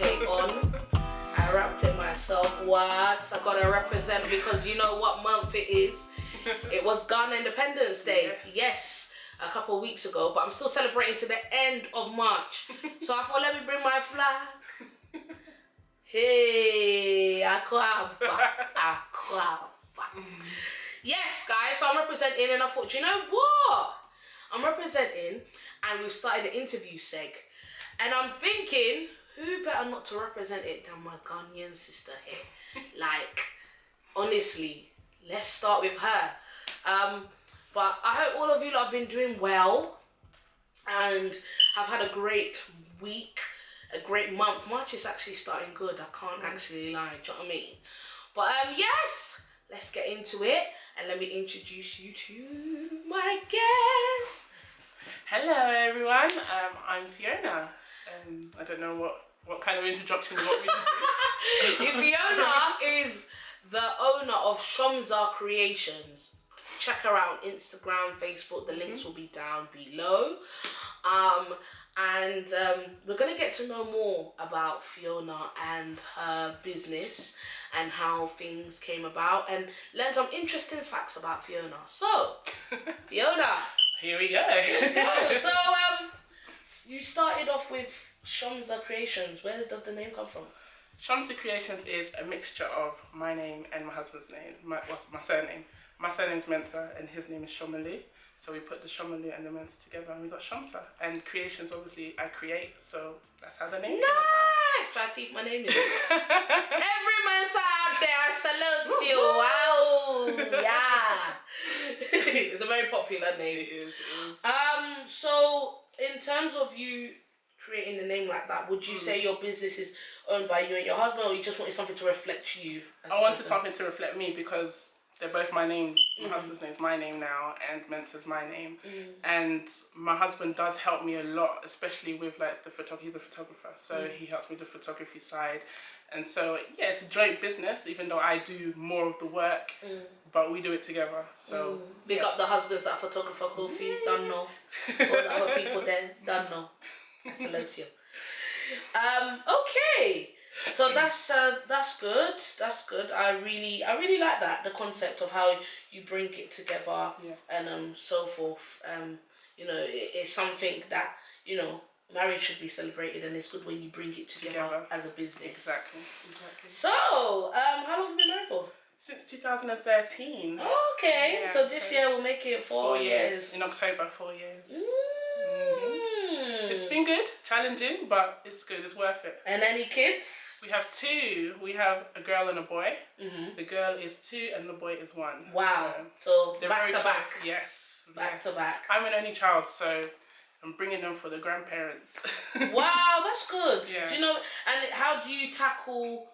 Day on. I wrapped it myself. What? I gotta represent because you know what month it is. It was Ghana Independence Day. Yes, a couple of weeks ago, but I'm still celebrating to the end of March. So I thought, let me bring my flag. Hey, Aquaba. Yes, guys, so I'm representing and I thought, you know what? I'm representing and we've started the interview seg. And I'm thinking, who better not to represent it than my Ghanaian sister here? Like, honestly, let's start with her. But I hope all of you lot have been doing well and have had a great week, a great month. March is actually starting good. I can't actually lie, do you know what I mean? But yes, let's get into it and let me introduce you to my guest. Hello everyone, I'm Fiona. I don't know what kind of introduction you want me to do. Fiona is the owner of Shomsa Creations. Check her out on Instagram, Facebook, the links will be down below. And we're going to get to know more about Fiona and her business and how things came about and learn some interesting facts about Fiona. So, Fiona. Here we go. So, you started off with Shomsa Creations. Where does the name come from? Shomsa Creations is a mixture of my name and my husband's name, my surname. My surname's Mensa and his name is Shomalu. So we put the Shomalu and the Mensa together and we got Shomsa. And Creations, obviously, I create, so that's how the name came Nice! Try to teeth my name is. Every Mensa out there salutes you. Wow! Yeah! It's a very popular name. It is. So in terms of you creating the name like that, would you say your business is owned by you and your husband, or you just wanted something to reflect you? I wanted something to reflect me because they're both my names. My husband's name's my name now and Mensa's my name. And my husband does help me a lot, especially with like the photography. He's a photographer, so he helps me with the photography side. And so yeah, it's a joint business, even though I do more of the work, but we do it together. So big up the husbands that photographer Kofi, don't know. All the other people there, don't know. Excellent you. Okay. So that's good. That's good. I really like that, the concept of how you bring it together and so forth. You know, it's something that, you know, marriage should be celebrated, and it's good when you bring it together as a business. Exactly. So, how long have you been married for? Since 2013. Okay. Yeah, so this year we'll make it 4 years. In October, 4 years. It's been good, challenging, but it's good, it's worth it. And any kids? We have 2. We have a girl and a boy. The girl is 2 and the boy is 1. Wow. So they're back very to close. back. Yes. Back to back. I'm an only child, so I'm bringing them for the grandparents. Wow, that's good. Yeah. Do you know, and how do you tackle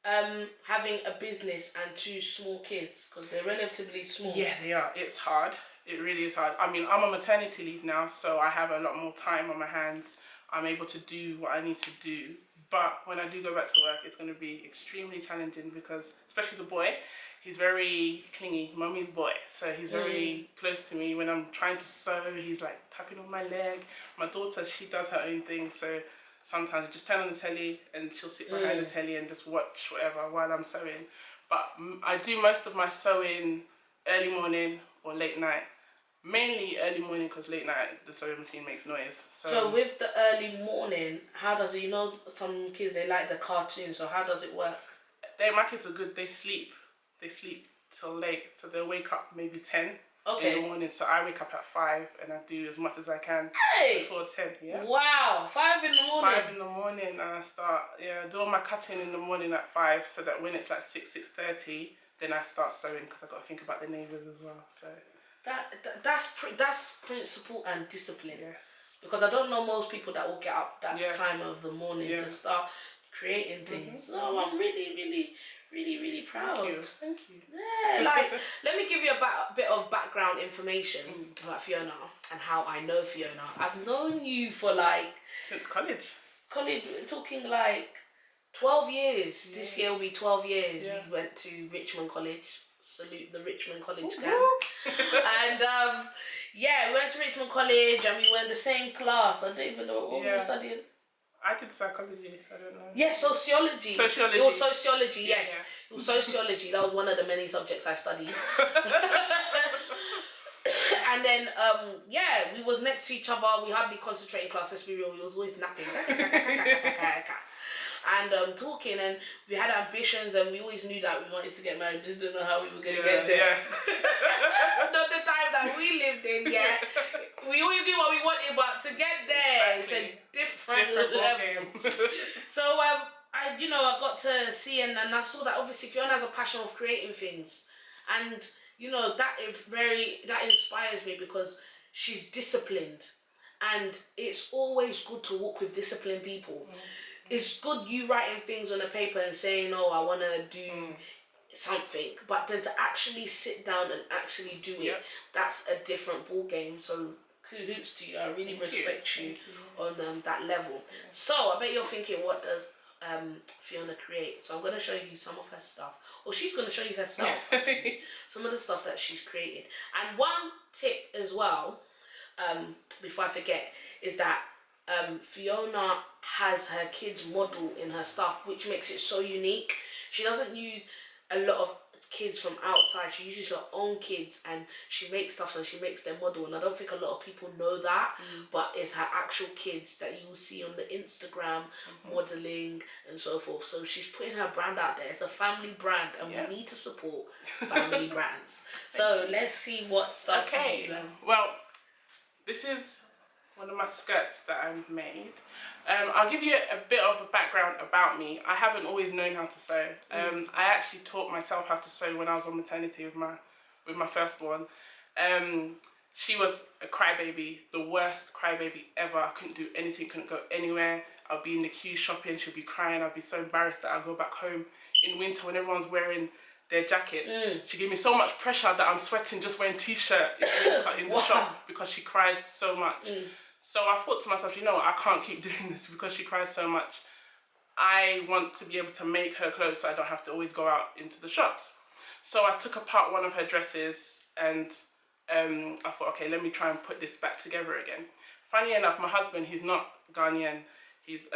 having a business and 2 small kids? Because they're relatively small. Yeah, they are. It's hard. It really is hard. I mean, I'm on maternity leave now, so I have a lot more time on my hands. I'm able to do what I need to do. But when I do go back to work, it's going to be extremely challenging because, especially the boy, he's very clingy, mummy's boy. So he's very close to me. When I'm trying to sew, he's like tapping on my leg. My daughter, she does her own thing. So sometimes I just turn on the telly and she'll sit behind the telly and just watch whatever while I'm sewing. But I do most of my sewing early morning or late night. Mainly early morning because late night the sewing machine makes noise. So with the early morning, how does it, you know, some kids, they like the cartoon, so how does it work? My kids are good. They sleep till late, so they'll wake up maybe 10 in the morning. So I wake up at 5 and I do as much as I can before 10. Yeah. Wow, 5 in the morning. 5 in the morning, and I start do all my cutting in the morning at 5, so that when it's like 6:30, then I start sewing because I've got to think about the neighbours as well. So. That's principle and discipline. Yes. Because I don't know most people that will get up that time of the morning to start creating things. So I'm really proud. Thank you. Yeah, like let me give you a bit of background information about Fiona and how I know Fiona. I've known you for like since college. Talking like 12 years. This year will be 12 years. We went to Richmond College. Salute the Richmond College gang. And we went to Richmond College and we were in the same class. I don't even know what we were studying. I did psychology. I don't know. Yeah, sociology. Sociology. It was sociology, yes. Yeah. It was sociology. That was one of the many subjects I studied. And then, we was next to each other. We hardly concentrating class, let's be real. We was always napping. And talking, and we had ambitions, and we always knew that we wanted to get married, just didn't know how we were going to get there. Yeah. Not the time that we lived in, yeah. We always knew what we wanted, but to get there, Exactly. it's a different level. So, I got to see, and I saw that obviously Fiona has a passion of creating things. And, that inspires me because she's disciplined. And it's always good to walk with disciplined people. It's good you writing things on a paper and saying, oh, I want to do something, but then to actually sit down and actually do it, that's a different ball game. So kudos to you. I really respect you on that level. Yeah. So I bet you're thinking, what does Fiona create? So I'm going to show you some of her stuff, or she's going to show you her stuff. Some of the stuff that she's created. And one tip as well, before I forget, is that Fiona has her kids model in her stuff, which makes it so unique. She doesn't use a lot of kids from outside. She uses her own kids, and she makes stuff, so she makes their model. And I don't think a lot of people know that, but it's her actual kids that you will see on the Instagram modeling and so forth. So she's putting her brand out there. It's a family brand, and we need to support family brands. So let's see what stuff. Okay. Well, this is one of my skirts that I've made. I'll give you a bit of a background about me. I haven't always known how to sew. I actually taught myself how to sew when I was on maternity with my firstborn. She was a crybaby, the worst crybaby ever. I couldn't do anything, couldn't go anywhere. I'd be in the queue shopping, she'd be crying. I'd be so embarrassed that I'd go back home in winter when everyone's wearing their jackets. She gave me so much pressure that I'm sweating just wearing t-shirt in the shop because she cries so much. So I thought to myself, you know what, I can't keep doing this because she cries so much. I want to be able to make her clothes so I don't have to always go out into the shops. So I took apart one of her dresses, and I thought, okay, let me try and put this back together again. Funny enough, my husband, he's not Ghanaian. He's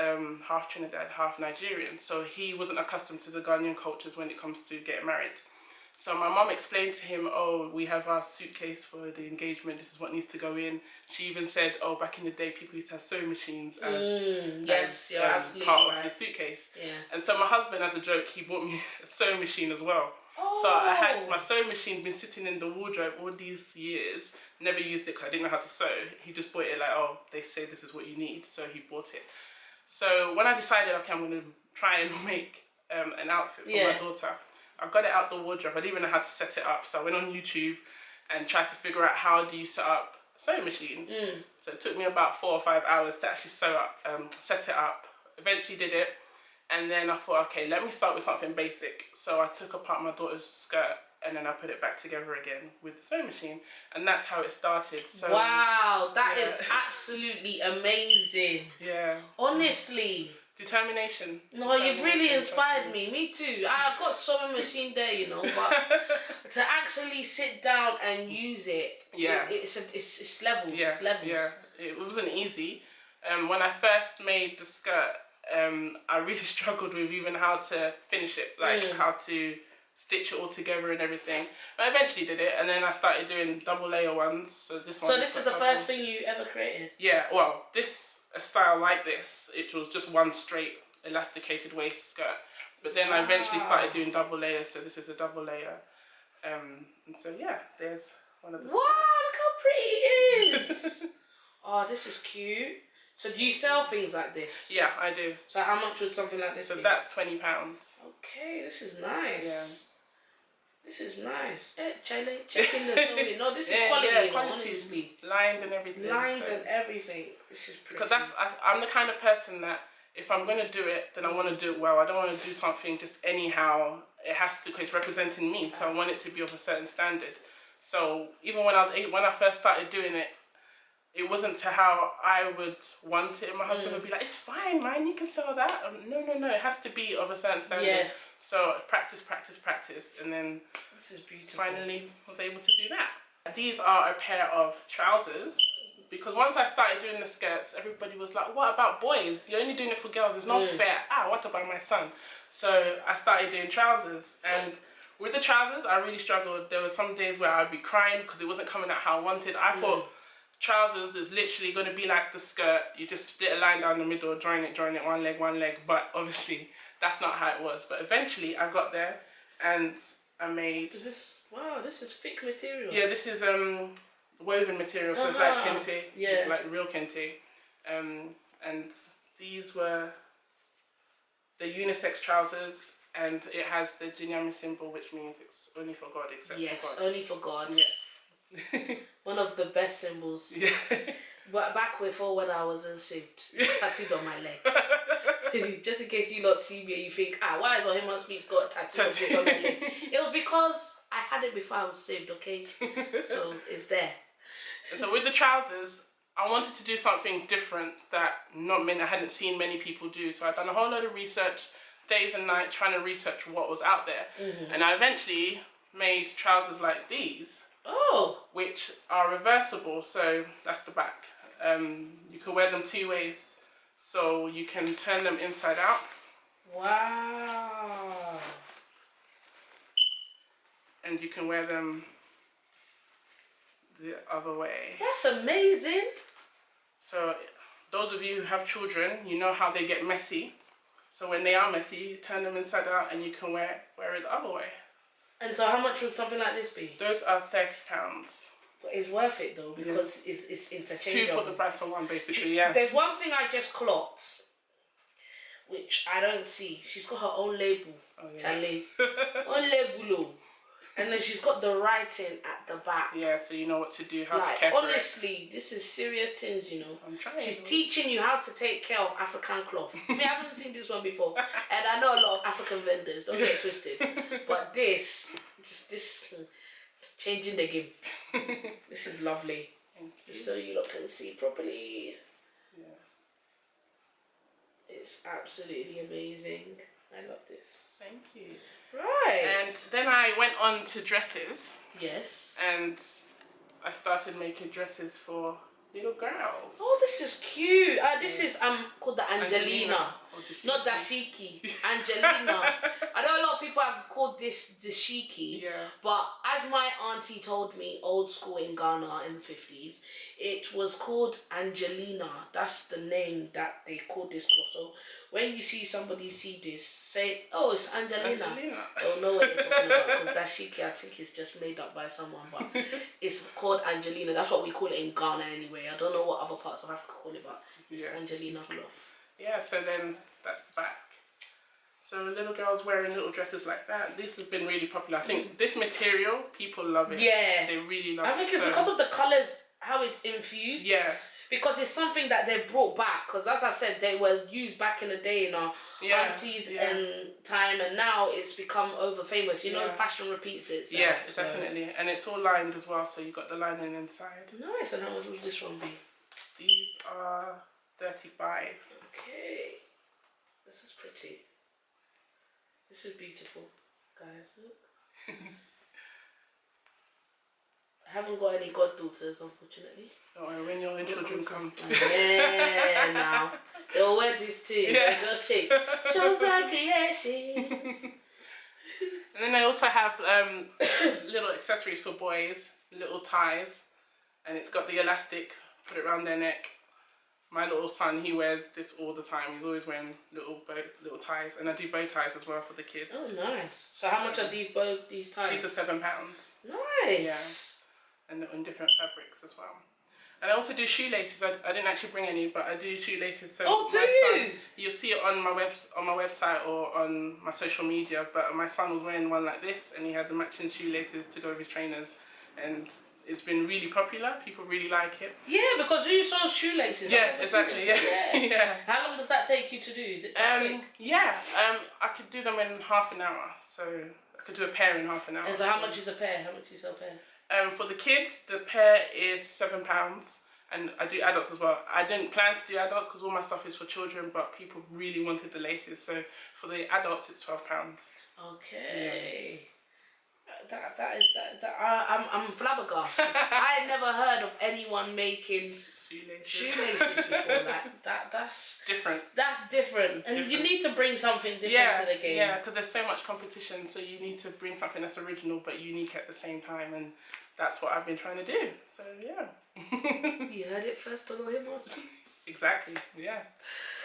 half Trinidad, half Nigerian. So he wasn't accustomed to the Ghanaian cultures when it comes to getting married. So my mum explained to him, oh, we have our suitcase for the engagement. This is what needs to go in. She even said, oh, back in the day, people used to have sewing machines as part of the suitcase. Yeah. And so my husband, as a joke, he bought me a sewing machine as well. Oh. So I had my sewing machine been sitting in the wardrobe all these years. Never used it because I didn't know how to sew. He just bought it like, oh, they say this is what you need. So he bought it. So when I decided, okay, I'm going to try and make an outfit for my daughter, I got it out the wardrobe. I didn't even know how to set it up. So I went on YouTube and tried to figure out how do you set up a sewing machine. So it took me about 4 or 5 hours to actually set it up. Eventually did it. And then I thought, okay, let me start with something basic. So I took apart my daughter's skirt and then I put it back together again with the sewing machine. And that's how it started. So, wow, that is absolutely amazing. Yeah. Honestly. Determination. No, you've really inspired me. Me too. I've got sewing machine there, you know, but to actually sit down and use it, it's levels. Yeah, it's levels. Yeah, it wasn't easy. When I first made the skirt, I really struggled with even how to finish it, like how to stitch it all together and everything. But I eventually did it, and then I started doing double layer ones. So this one. So this is the first thing you ever created? Yeah. Well, a style like this, it was just one straight elasticated waist skirt. But then I eventually started doing double layers, so this is a double layer. And so yeah, there's one of the wow, look how pretty it is! Oh, this is cute. So do you sell things like this? Yeah, I do. So how much would something like this be? So that's £20. Okay, this is nice. This is nice. Checking the sewing. No, this is quality, honestly. Lined and everything. And everything. This is pretty. Because I'm the kind of person that if I'm going to do it, then I want to do it well. I don't want to do something just anyhow. It has to, because it's representing me. So I want it to be of a certain standard. So even when I first started doing it, it wasn't to how I would want it. And my husband would be like, it's fine, man, you can sell that. No, it has to be of a certain standard. Yeah. So practice. And then this is beautiful. Finally was able to do that. These are a pair of trousers. because once I started doing the skirts, everybody was like, what about boys? You're only doing it for girls. It's not fair. What about my son? So I started doing trousers. And with the trousers, I really struggled. There were some days where I'd be crying because it wasn't coming out how I wanted. I thought trousers is literally going to be like the skirt. You just split a line down the middle, join it, one leg. But obviously, that's not how it was. But eventually, I got there and I made... Wow, this is thick material. Yeah, this is woven material, so it's like kente, like real kente. And these were the unisex trousers, and it has the Jinyami symbol, which means it's only for God, except for God. Yes, only for God. Yes. One of the best symbols. Yeah. But back before when I wasn't saved, tattooed on my leg. Just in case you not see me and you think, why is Ohima Speaks got a tattoo of this on my leg? It was because I had it before I was saved, okay? So it's there. So with the trousers, I wanted to do something different that I hadn't seen many people do. So I'd done a whole load of research, days and nights, trying to research what was out there. And I eventually made trousers like these. Oh! Which are reversible, so that's the back. You can wear them 2 ways. So you can turn them inside out. Wow! And you can wear them the other way. That's amazing. So those of you who have children, you know how they get messy. So when they are messy, you turn them inside out and you can wear it the other way. And so how much would something like this be? Those are £30. But it's worth it though, because it's interchangeable. 2 for the price of 1, basically, yeah. There's one thing I just clocked, which I don't see. She's got her own label. Oh, yeah. Own label. And then she's got the writing at the back. Yeah, so you know what to do, how to care for it. Honestly, this is serious things, you know. I'm trying. She's teaching you how to take care of African cloth. I mean, I haven't seen this one before. And I know a lot of African vendors, don't get twisted. But this, changing the game. This is lovely. Thank you. Just so you lot can see properly. Yeah. It's absolutely amazing. I love this. Thank you. Right. And then I went on to dresses. Yes. And I started making dresses for little girls. Oh, this is cute. This is called the Angelina. Not dashiki. Angelina. I know a lot of people have called this dashiki. Yeah. But as my auntie told me, old school in Ghana in the 50s, it was called Angelina. That's the name that they called this cloth. So when you see somebody see this, say, oh, it's Angelina. They'll know what you're talking about, because dashiki, I think, is just made up by someone, but it's called Angelina. That's what we call it in Ghana anyway. I don't know what other parts of Africa call it, but it's Angelina cloth. Yeah, so then that's the back. So little girls wearing little dresses like that. This has been really popular. I think this material, people love it. Yeah. They really love it. I think it's because of the colours, how it's infused. Yeah. Because it's something that they brought back. Because as I said, they were used back in the day in our aunties and time, and now it's become over famous. You know, fashion repeats itself. Yeah, definitely. And it's all lined as well, so you got the lining inside. Nice. And how much would this one be? These are 35. Okay. This is pretty. This is beautiful, guys. Look. I haven't got any goddaughters, unfortunately. Oh, when your children come. Yeah, now. They'll wear this too. Yeah. They'll shake. Shomsa creations. And then I also have little accessories for boys, little ties. And it's got the elastic, put it around their neck. My little son, he wears this all the time. He's always wearing little ties. And I do bow ties as well for the kids. Oh, nice. So how much are these ties? These are £7. Nice. Yeah. And in different fabrics as well. And I also do shoelaces. I didn't actually bring any, but I do shoelaces. So do you? You'll see it on my website or on my social media. But my son was wearing one like this, and he had the matching shoelaces to go with his trainers, and it's been really popular. People really like it. Yeah, because you saw shoelaces. Yeah, exactly. Yeah. Yeah. How long does that take you to do? Is it quick? Yeah. I could do them in half an hour. So I could do a pair in half an hour. And so how much is a pair? How much do you sell a pair? For the kids, the pair is £7, and I do adults as well. I didn't plan to do adults because all my stuff is for children, but people really wanted the laces, so for the adults it's £12. Okay. Yeah. I'm flabbergasted. I never heard of anyone making Shoelaces before that's different. That's different, and you need to bring something different to the game. Yeah, because there's so much competition, so you need to bring something that's original but unique at the same time, and that's what I've been trying to do. So yeah. You heard it first on Himos. Exactly. Yeah.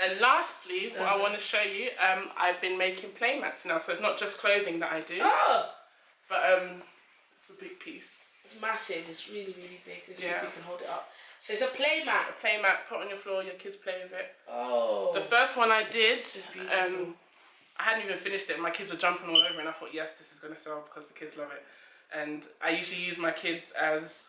And lastly, what I want to show you, I've been making playmats now, so it's not just clothing that I do. Oh. But it's a big piece. It's massive. It's really, really big. Let's see if we can hold it up. So it's a playmat. A playmat, put on your floor, your kids play with it. Oh. The first one I did, I hadn't even finished it. My kids were jumping all over, and I thought, yes, this is going to sell because the kids love it. And I usually use my kids as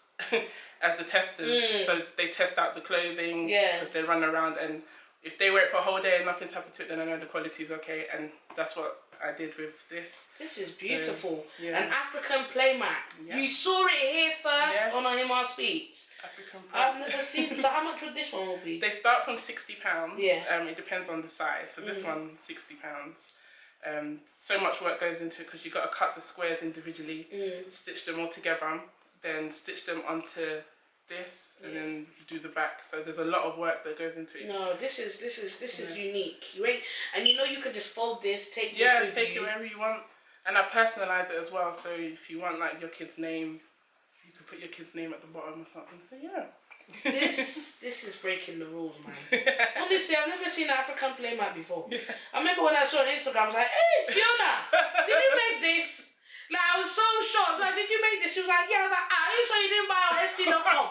as the testers, so they test out the clothing. Yeah. They run around, and if they wear it for a whole day and nothing's happened to it, then I know the quality is okay. And that's what I did with this. This is beautiful. So, yeah. An African playmat. Yeah. You saw it here first on Himar Speaks. African I've never seen. So how much would this one will be? They start from £60. Yeah. It depends on the size. So this one, £60. So much work goes into it because you got to cut the squares individually, stitch them all together, then stitch them onto this, and then do the back. So there's a lot of work that goes into it. No, this is unique. You ain't, and you know you could just fold this, take this with take you. it wherever you want, and I personalize it as well. So if you want like your kid's name, you can put your kid's name at the bottom or something. So yeah. This is breaking the rules, man. Honestly, I've never seen an African playmat before. Yeah. I remember when I saw it on Instagram, I was like, "Hey, Fiona, did you make this?" Like, I was so shocked. Like, "Did you make this?" She was like, "Yeah." I was like, "Are you sure you didn't buy it on SD.com?"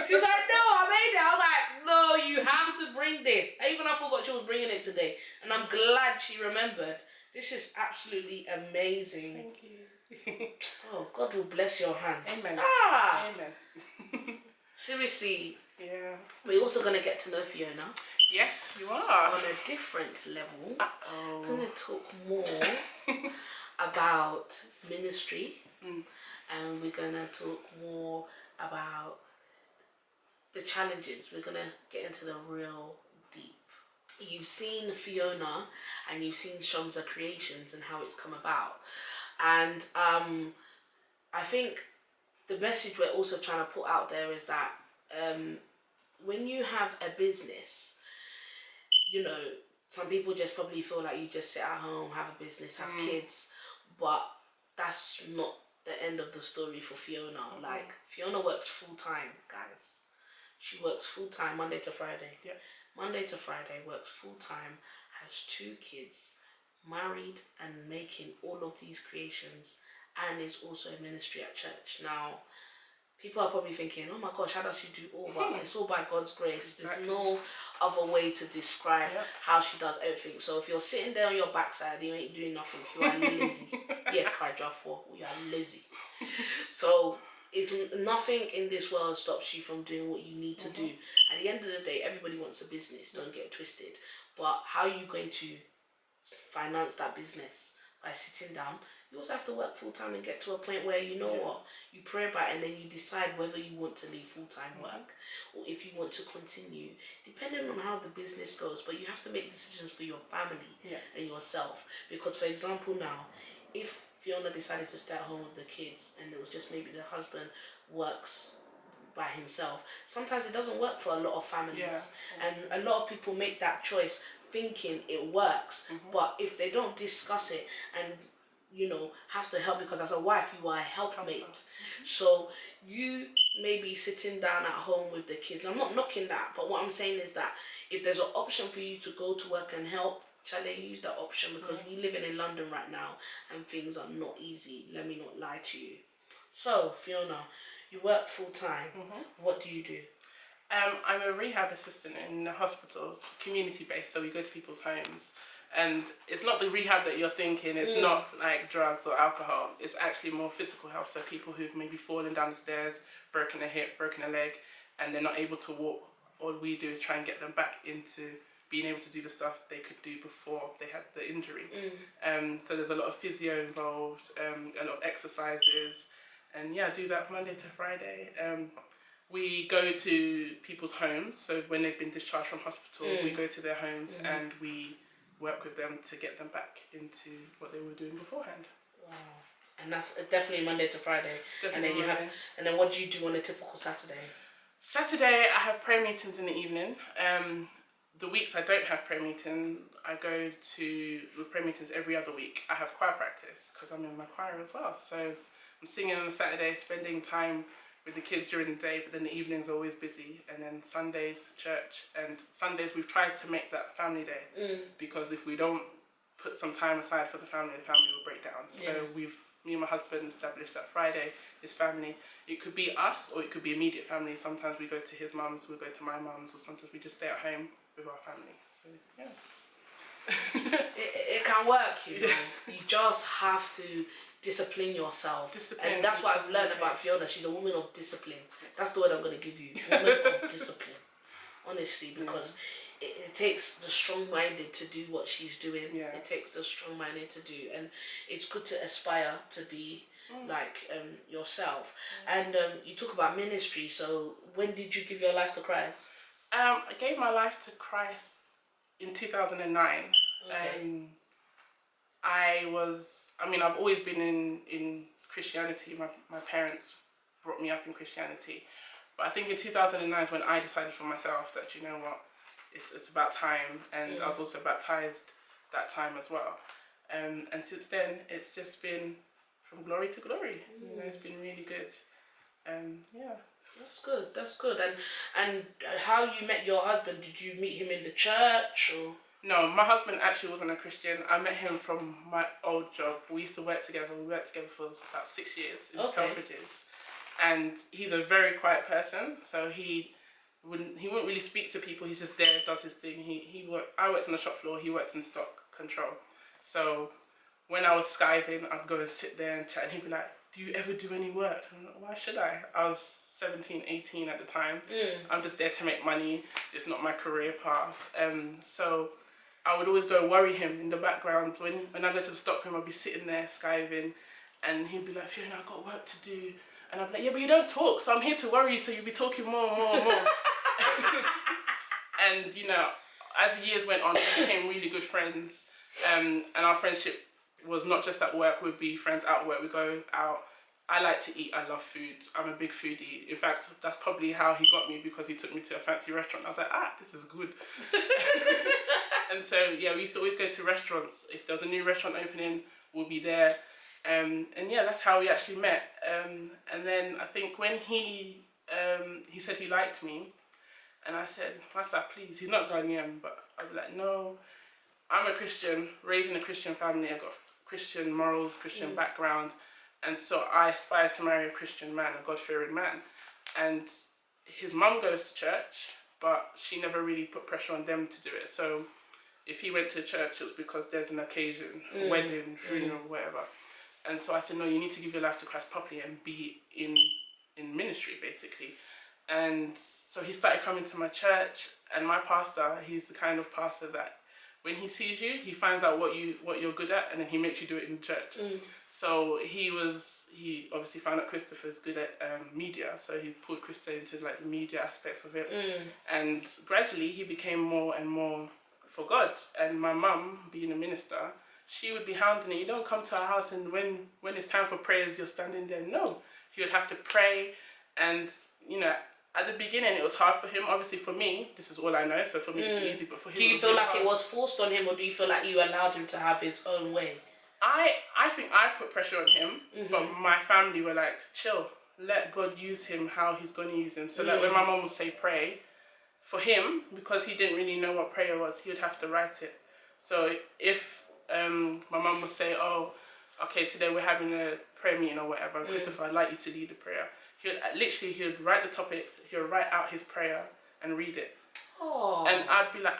She was like, "No, I made it." I was like, "No, you have to bring this." I forgot she was bringing it today, and I'm glad she remembered. This is absolutely amazing. Thank you. Oh, God will bless your hands. Amen. Amen. Seriously. Yeah. We're also going to get to know Fiona. Yes, you are. On a different level. We're going to talk more about ministry. And we're going to talk more about the challenges. We're going to get into the real deep. You've seen Fiona and you've seen Shomsa Creations and how it's come about. And I think the message we're also trying to put out there is that when you have a business, you know, some people just probably feel like you just sit at home, have a business, have kids, but that's not the end of the story for Fiona. Like, Fiona works full time, guys. She works full time Monday to Friday. Yeah. Monday to Friday, works full time, has 2 kids, married and making all of these creations, and is also a ministry at church. Now, people are probably thinking, oh my gosh, how does she do all that? It's all by God's grace. Exactly. There's no other way to describe how she does everything. So if you're sitting there on your backside, you ain't doing nothing, you are lazy. Yeah, cry for you are lazy. So it's nothing in this world stops you from doing what you need to do. At the end of the day, everybody wants a business, don't get it twisted. But how are you going to finance that business? By sitting down. You also have to work full time and get to a point where you know what, you pray about it and then you decide whether you want to leave full time work or if you want to continue, depending on how the business goes. But you have to make decisions for your family and yourself. Because, for example, now, if Fiona decided to stay at home with the kids and it was just maybe the husband works by himself, sometimes it doesn't work for a lot of families. And a lot of people make that choice thinking it works, but if they don't discuss it and you know have to help, because as a wife you are a helpmate, so you may be sitting down at home with the kids. I'm not knocking that, but what I'm saying is that if there's an option for you to go to work and help, shall they use that option? Because we living in London right now and things are not easy, let me not lie to you. So Fiona, you work full time. What do you do? I'm a rehab assistant in the hospitals, community based, so we go to people's homes. And it's not the rehab that you're thinking, it's not like drugs or alcohol, it's actually more physical health. So people who've maybe fallen down the stairs, broken a hip, broken a leg, and they're not able to walk, all we do is try and get them back into being able to do the stuff they could do before they had the injury. So there's a lot of physio involved, a lot of exercises, and yeah, I do that Monday to Friday. We go to people's homes, so when they've been discharged from hospital, we go to their homes and we work with them to get them back into what they were doing beforehand. Wow. And that's definitely Monday to Friday. Definitely and then you Monday. have, and then what do you do on a typical Saturday? Saturday, I have prayer meetings in the evening. The weeks I don't have prayer meeting, I go to prayer meetings every other week. I have choir practice because I'm in my choir as well. So I'm singing on a Saturday, spending time with the kids during the day, but then the evening's always busy. And then Sundays, church. And Sundays, we've tried to make that family day because if we don't put some time aside for the family will break down. So me and my husband established that Friday is family. It could be us or it could be immediate family. Sometimes we go to his mum's, we go to my mum's, or sometimes we just stay at home with our family. So yeah. it can work, you know. You just have to discipline yourself. And that's what I've learned about Fiona. She's a woman of discipline. That's the word I'm going to give you. Woman of discipline. Honestly, because it takes the strong-minded to do what she's doing. Yeah. It takes the strong-minded to do. And it's good to aspire to be like yourself. And you talk about ministry. So when did you give your life to Christ? I gave my life to Christ in 2009. Okay. I've always been in Christianity. My parents brought me up in Christianity. But I think in 2009 is when I decided for myself that, you know what, it's about time. And I was also baptized that time as well. And since then, it's just been from glory to glory. You know, it's been really good. Yeah. That's good. And how you met your husband? Did you meet him in the church or? No, my husband actually wasn't a Christian. I met him from my old job. We used to work together. We worked together for about 6 years in Selfridges. And he's a very quiet person, so he wouldn't really speak to people. He's just there, does his thing. I worked on the shop floor. He worked in stock control. So when I was skiving, I'd go and sit there and chat, and he'd be like, "Do you ever do any work?" And I'm like, "Why should I?" I was 17, 18 at the time. I'm just there to make money. It's not my career path. So I would always go worry him in the background. When I go to the stockroom, I'd be sitting there skiving, and he'd be like, "Fiona, I've got work to do." And I'm like, "Yeah, but you don't talk, so I'm here to worry you, so you'll be talking more and more and more." And, you know, as the years went on, we became really good friends. And our friendship was not just at work. We'd be friends at work. We go out. I like to eat. I love food. I'm a big foodie. In fact, that's probably how he got me, because he took me to a fancy restaurant. I was like, this is good. And so, yeah, we used to always go to restaurants. If there was a new restaurant opening, we'll be there. And yeah, that's how we actually met. And then I think when he said he liked me, and I said, "Master, please," he's not Ghanaian, but I'd be like, "No, I'm a Christian, raised in a Christian family. I've got Christian morals, Christian background. And so I aspire to marry a Christian man, a God-fearing man." And his mum goes to church, but she never really put pressure on them to do it. So if he went to church, it was because there's an occasion, a wedding, funeral, whatever. And so I said, "No, you need to give your life to Christ properly and be in ministry, basically." And so he started coming to my church, and my pastor, he's the kind of pastor that when he sees you, he finds out what you're good at, and then he makes you do it in church. So he obviously found out Christopher's good at media, so he pulled Krista into like the media aspects of it. And gradually he became more and more for God. And my mum, being a minister, she would be hounding it. "You don't come to our house, and when it's time for prayers, you're standing there." No, he would have to pray. And, you know, at the beginning it was hard for him. Obviously for me, this is all I know, so for me it's easy, but for him, do you feel like it was forced on him, or do you feel like you allowed him to have his own way? I think I put pressure on him, but my family were like, "Chill, let God use him how he's going to use him." So like when my mum would say pray, for him, because he didn't really know what prayer was, he would have to write it. So if my mum would say, "Oh, okay, today we're having a prayer meeting or whatever, and Christopher, I'd like you to lead the prayer," he would write the topics, he would write out his prayer and read it. Oh. And I'd be like,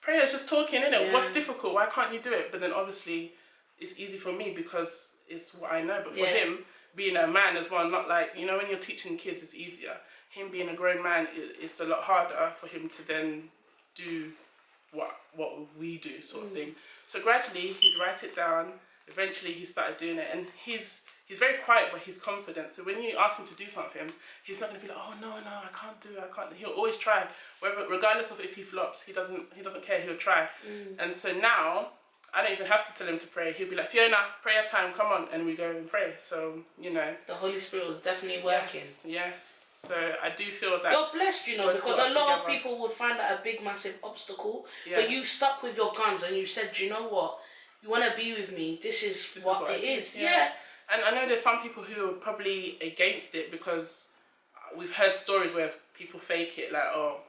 prayer is just talking, innit? Yeah. What's difficult? Why can't you do it? But then obviously it's easy for me because it's what I know. But for him, being a man as well, not like, you know, when you're teaching kids, it's easier. Him being a grown man, it's a lot harder for him to then do what we do, sort of thing. So gradually he'd write it down. Eventually he started doing it, and he's very quiet, but he's confident. So when you ask him to do something, he's not going to be like, "Oh no, I can't do it, I can't." He'll always try, regardless of if he flops. He doesn't care. He'll try. And so now I don't even have to tell him to pray. He'll be like, "Fiona, prayer time, come on," and we go and pray. So, you know, the Holy Spirit was definitely working. Yes. So I do feel that you're blessed, you know, God because brought a us lot of together. people would find that a big, massive obstacle. Yeah. But you stuck with your guns and you said, you know what? You want to be with me. This is what it is. Yeah. And I know there's some people who are probably against it because we've heard stories where people fake it, like, oh,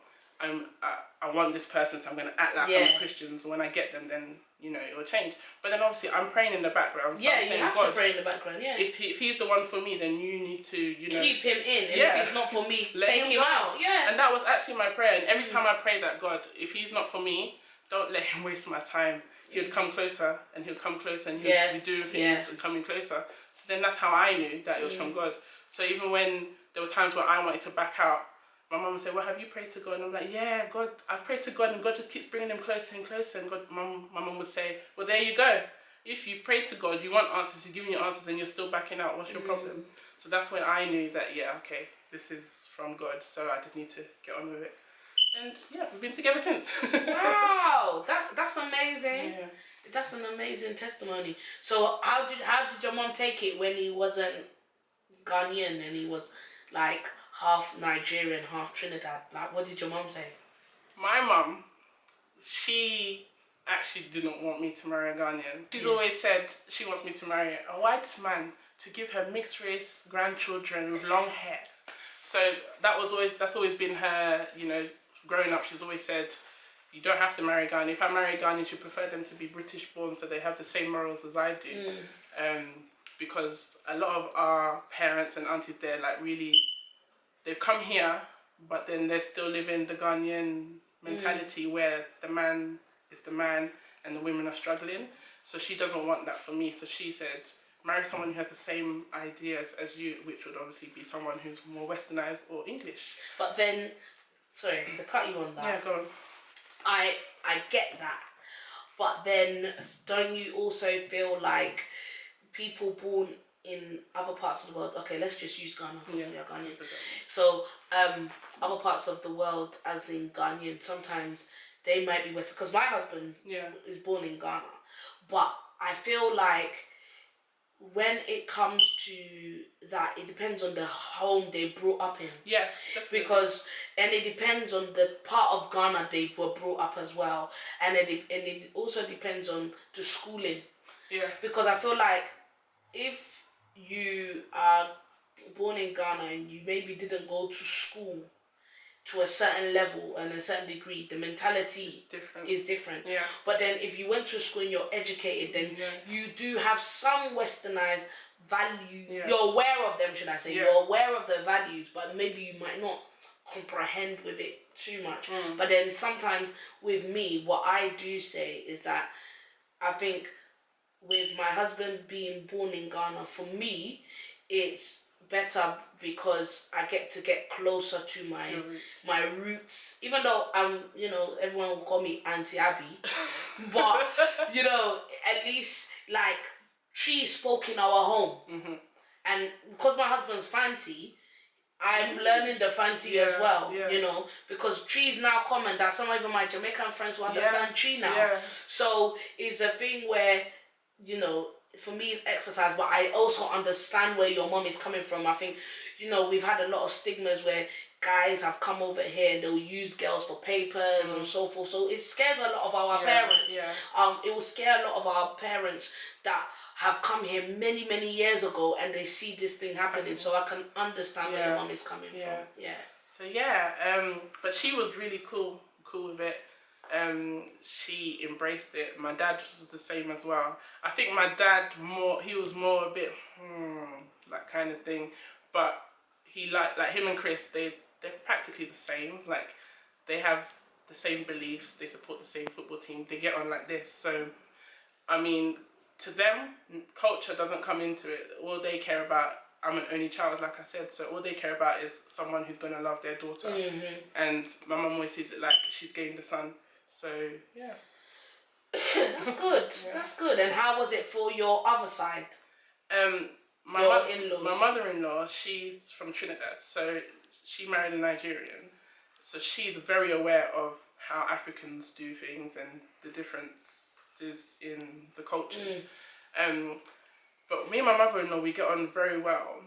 I want this person, so I'm going to act like I'm a Christian. So when I get them, then, you know, it will change. But then obviously I'm praying in the background. So yeah, you have to pray in the background, yeah. If he's the one for me, then you need to, you know. Keep him in. And if he's not for me, take him out. Yeah. And that was actually my prayer. And every time I pray that, God, if he's not for me, don't let him waste my time. He'll come closer and he'll come closer and he'll be doing things and coming closer. So then that's how I knew that it was from God. So even when there were times where I wanted to back out, my mum would say, well, have you prayed to God? And I'm like, yeah, God, I've prayed to God and God just keeps bringing him closer and closer. And my mum would say, well, there you go. If you've prayed to God, you want answers, he's giving you answers and you're still backing out. What's your problem? So that's when I knew that, yeah, okay, this is from God. So I just need to get on with it. And yeah, we've been together since. Wow, that's amazing. Yeah. That's an amazing testimony. So how did your mom take it when he wasn't Ghanaian and he was like half Nigerian, half Trinidad? Like, what did your mom say? My mum, she actually didn't want me to marry a Ghanaian. She's always said she wants me to marry a white man to give her mixed race grandchildren with long hair. So that's always been her, you know, growing up. She's always said, you don't have to marry Ghanaian. If I marry Ghanaian, you prefer them to be British born so they have the same morals as I do. Because a lot of our parents and aunties there, like, really, they've come here, but then they're still living the Ghanaian mentality where the man is the man and the women are struggling. So she doesn't want that for me. So she said, marry someone who has the same ideas as you, which would obviously be someone who's more westernized or English. But then, sorry to cut you on that. Yeah, go on. I get that. But then don't you also feel like people born in other parts of the world, okay, let's just use Ghana. Yeah, Ghanaian. So, other parts of the world, as in Ghanaian, sometimes they might be Western. Because my husband is born in Ghana. But I feel like when it comes to that, it depends on the home they brought up in. Yeah, definitely. And it depends on the part of Ghana they were brought up as well. And it also depends on the schooling. Yeah. Because I feel like if you are born in Ghana and you maybe didn't go to school to a certain level and a certain degree, the mentality is different. Yeah. But then if you went to school and you're educated, then you do have some westernized values. Yeah. You're aware of them, should I say. Yeah. You're aware of the values, but maybe you might not comprehend with it too much. But then sometimes with me, what I do say is that I think with my husband being born in Ghana, for me, it's better because I get closer to my roots. Even though you know, everyone will call me Auntie Abby, but you know, at least like Tree spoke in our home, and because my husband's Fanti, I'm learning the Fanti as well. Yeah. You know, because Tree is now common that some of my Jamaican friends will understand Tree now. Yeah. So it's a thing where, you know, for me it's exercise, but I also understand where your mom is coming from. I think, you know, we've had a lot of stigmas where guys have come over here and they'll use girls for papers and so forth. So it scares a lot of our parents. Yeah. It will scare a lot of our parents that have come here many, many years ago and they see this thing happening. So I can understand where your mom is coming from. Yeah. So but she was really cool with it. She embraced it. My dad was the same as well. I think my dad he was more a bit that kind of thing, but he like him and Chris, they're practically the same. Like, they have the same beliefs, they support the same football team, they get on like this. So I mean, to them, culture doesn't come into it. All they care about, I'm an only child, like I said, so all they care about is someone who's going to love their daughter. And my mum always sees it like she's gained a son. So, yeah. That's good. Yeah. That's good. And how was it for your other side? My in-laws. My mother-in-law, she's from Trinidad, so she married a Nigerian. So she's very aware of how Africans do things and the differences in the cultures. But me and my mother-in-law, we get on very well.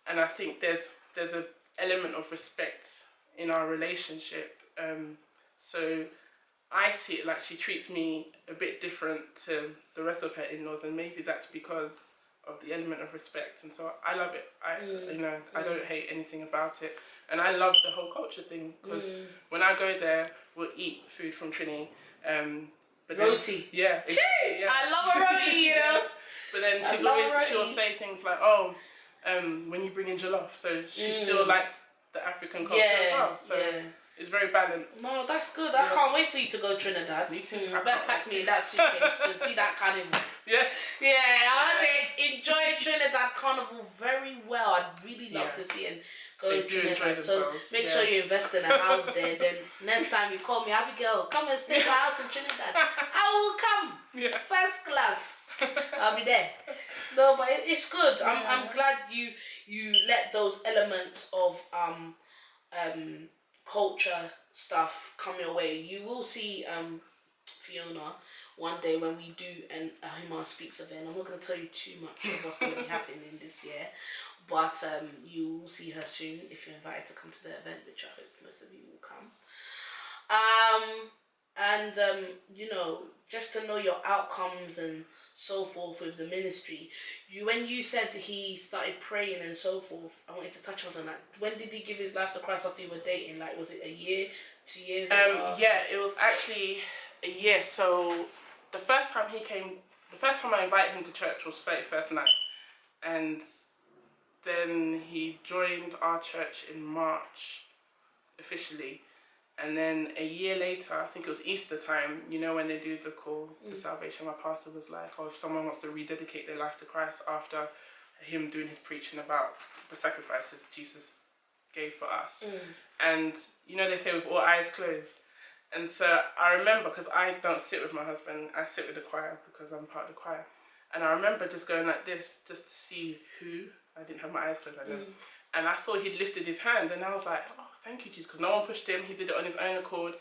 And I think there's a element of respect in our relationship. So I see it like she treats me a bit different to the rest of her in-laws, and maybe that's because of the element of respect. And so I love it. I don't hate anything about it, and I love the whole culture thing, because when I go there, we'll eat food from Trini. But then, Roti. Yeah, exactly, Cheers! yeah. I love a roti, you know. But then she'll say things like, when you bring in jollof, so she still likes the African culture as well. So it's very balanced. No, that's good. I can't wait for you to go Trinidad. Me too. Better pack me in that suitcase to see that carnival. Yeah. I enjoy Trinidad carnival very well. I'd really love to see it. Go to Trinidad. So make sure you invest in a house there. Then next time you call me, Abigail, come and stay in my house in Trinidad. I will come. Yeah. First class. I'll be there. No, but it's good. I'm glad you let those elements of culture stuff come your way. You will see Fiona one day when we do a Human Speaks event. I'm not going to tell you too much of what's going to be happening this year, but you will see her soon if you're invited to come to the event, which I hope most of you will come. Just to know your outcomes and so forth with the ministry. When you said he started praying and so forth, I wanted to touch on that. When did he give his life to Christ after you were dating? Like, was it a year, 2 years? It was actually a year. So the first time I invited him to church was 31st night, and then he joined our church in March officially. And then a year later, I think it was Easter time, when they do the call to salvation, my pastor was like, if someone wants to rededicate their life to Christ after him doing his preaching about the sacrifices Jesus gave for us. And, they say with all eyes closed. And so I remember, because I don't sit with my husband, I sit with the choir because I'm part of the choir. And I remember just going like this, just to see who. I didn't have my eyes closed, And I saw he'd lifted his hand, and I was like, thank you, Jesus, because no one pushed him. He did it on his own accord,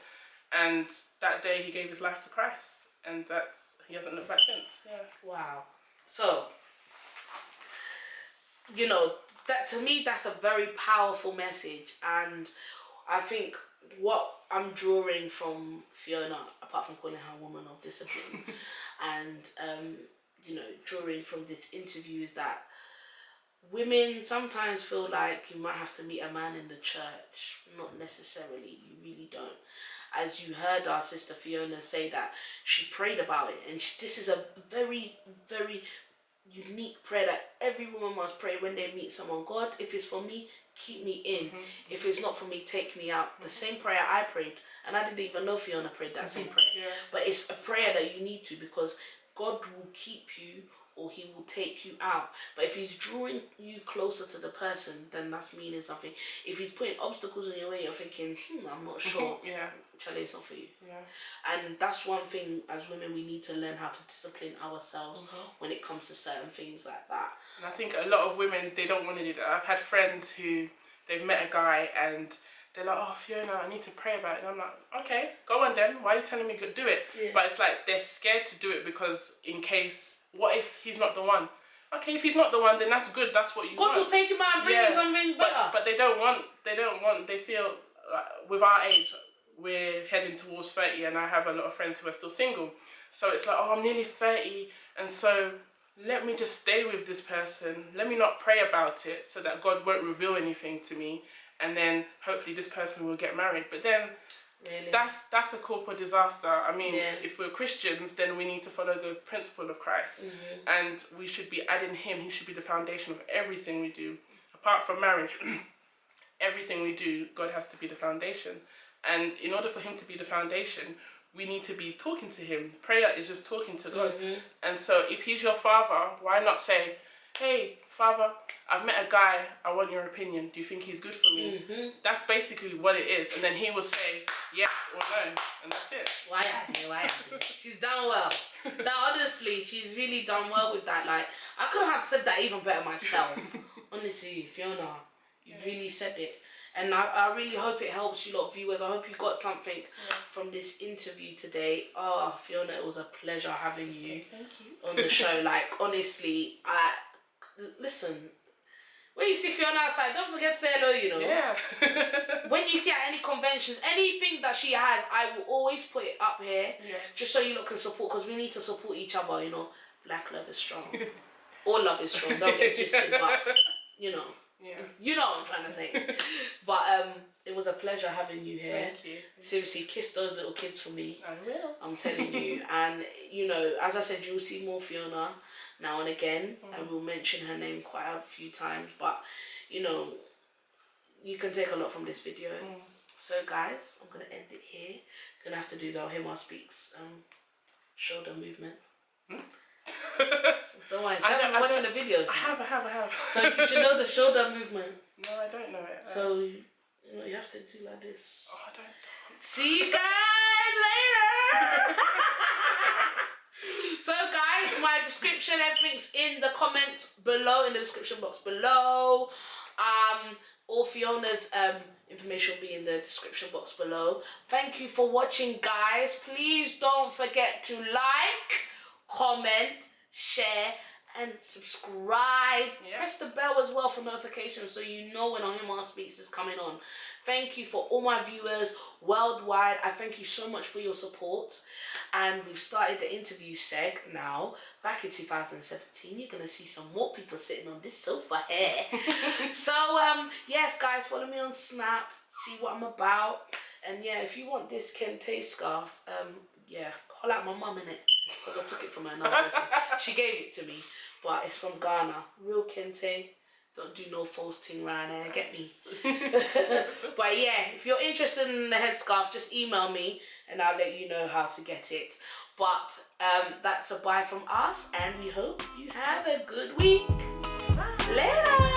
and that day he gave his life to Christ, and he hasn't looked back since. Yeah. Wow. So, that to me, that's a very powerful message, and I think what I'm drawing from Fiona, apart from calling her a woman of discipline, and drawing from this interview is that women sometimes feel like you might have to meet a man in the church. Not necessarily, you really don't. As you heard our sister Fiona say that she prayed about it, and this is a very, very unique prayer that every woman must pray when they meet someone. God, if it's for me, keep me in. If it's not for me, take me out. The same prayer I prayed, and I didn't even know Fiona prayed that same prayer. But it's a prayer that you need to, because God will keep you or he will take you out. But if he's drawing you closer to the person, then that's meaning something. If he's putting obstacles in your way, you're thinking, I'm not sure. Charlie, it's not for you. And that's one thing as women we need to learn, how to discipline ourselves when it comes to certain things like that. And I think a lot of women, they don't want to do that. I've had friends who, they've met a guy and they're like, Fiona, I need to pray about it. And I'm like, okay, go on then. Why are you telling me to do it? But it's like they're scared to do it because in case, what if he's not the one? Okay, if he's not the one, then that's good. That's what you want. God will take him out and bring you something better. But they feel like, with our age, we're heading towards 30, and I have a lot of friends who are still single. So it's like, I'm nearly 30, and so let me just stay with this person. Let me not pray about it so that God won't reveal anything to me, and then hopefully this person will get married. But then that's a call for disaster. I mean, if we're Christians, then we need to follow the principle of Christ, and we should be adding him. He should be the foundation of everything we do. Apart from marriage, everything we do, God has to be the foundation. And in order for him to be the foundation, we need to be talking to him. Prayer is just talking to God. And so if he's your father, why not say, hey, Father, I've met a guy, I want your opinion. Do you think he's good for me? That's basically what it is. And then he will say yes or no, and that's it. Why happy? She's done well. Now, honestly, she's really done well with that. Like, I could have said that even better myself. Honestly, Fiona, you really said it. And I really hope it helps you lot viewers. I hope you got something from this interview today. Fiona, it was a pleasure having you on the show. Like, honestly, listen, When you see Fiona outside, don't forget to say hello, you know. Yeah. When you see her at any conventions, anything that she has, I will always put it up here. Yeah. Just so you lot can support, because we need to support each other, you know. Black love is strong. All love is strong, don't get twisted, but, you know. Yeah. You know what I'm trying to say. But it was a pleasure having you here. Thank you. Seriously, kiss those little kids for me. I will. I'm telling you. And, you know, as I said, you'll see more Fiona now and again. I will mention her name quite a few times. But, you know, you can take a lot from this video. So, guys, I'm going to end it here. Going to have to do the Hima Speaks shoulder movement. Don't worry, she hasn't been watching the videos. I have. So you should know the shoulder movement. No, I don't know it. So you have to do like this. Oh, I don't. See you guys later. So guys, my description, everything's in the comments below, in the description box below. All Fiona's information will be in the description box below. Thank you for watching, guys. Please don't forget to like, comment, share, and subscribe. Press the bell as well for notifications so you know when Hima Speaks is coming on. Thank you for all my viewers worldwide. I thank you so much for your support. And we've started the interview seg now. Back in 2017, you're going to see some more people sitting on this sofa here. So, yes, guys, follow me on Snap. See what I'm about. And yeah, if you want this Kente scarf, yeah, holla at my mum, innit? Because I took it from her now. She gave it to me, but it's from Ghana. Real Kente. Don't do no false thing around there, get me? But yeah, if you're interested in the headscarf, just email me and I'll let you know how to get it. But that's a bye from us, and we hope you have a good week. Bye. Later.